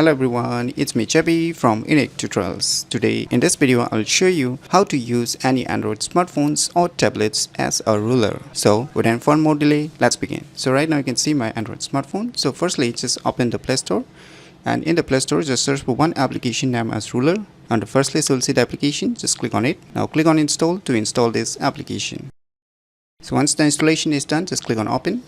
Hello everyone, it's me Chubby from Unique Tutorials. Today in this video I'll show you how to use any Android smartphones or tablets as a ruler. So without further more delay, let's begin. So right now you can see my Android smartphone. So firstly just open the Play Store, and in the Play Store just search for one application named as ruler. On the first list you'll see the application, just click on it. Now click on install to install this application. So once the installation is done, just click on open.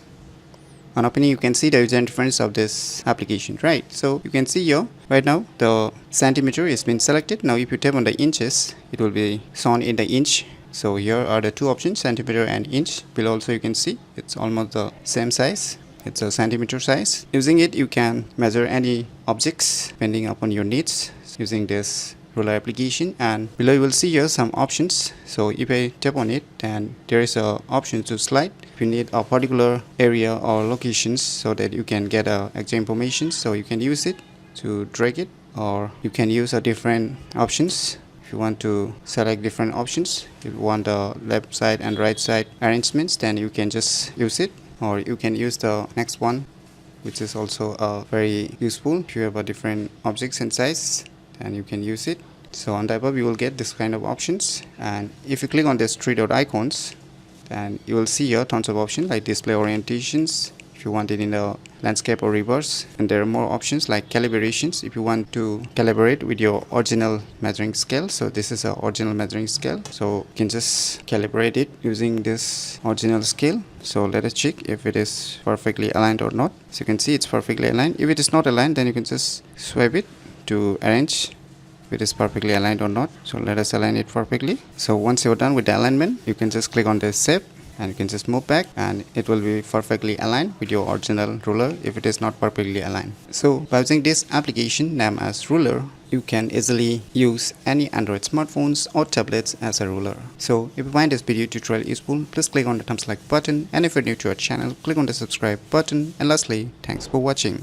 On opening you can see the user interface of this application, right? So you can see here right now the centimeter is been selected. Now if you tap on the inches, it will be shown in the inch. So here are the two options, centimeter and inch. Below also you can see it's almost the same size. It's a centimeter size. Using it you can measure any objects depending upon your needs using this ruler application. And below you will see here some options. So if I tap on it, then there is a option to slide. If you need a particular area or locations so that you can get exact information, so you can use it to drag it, or you can use a different options. If you want to select different options, if you want the left side and right side arrangements, then you can just use it, or you can use the next one, which is also very useful. If you have a different objects and size, then you can use it. So on the above you will get this kind of options, and if you click on these three dot icons, then you will see here tons of options like display orientations if you want it in the landscape or reverse, and there are more options like calibrations if you want to calibrate with your original measuring scale. So this is a original measuring scale, so you can just calibrate it using this original scale. So let us check if it is perfectly aligned or not. So you can see it's perfectly aligned. If it is not aligned, then you can just swipe it to arrange if it is perfectly aligned or not. So let us align it perfectly. So once you're done with the alignment, you can just click on the shape and you can just move back, and it will be perfectly aligned with your original ruler if it is not perfectly aligned. So by using this application named as ruler, you can easily use any Android smartphones or tablets as a ruler. So if you find this video tutorial useful, please click on the thumbs like button, and if you're new to our channel, click on the subscribe button, and lastly, thanks for watching.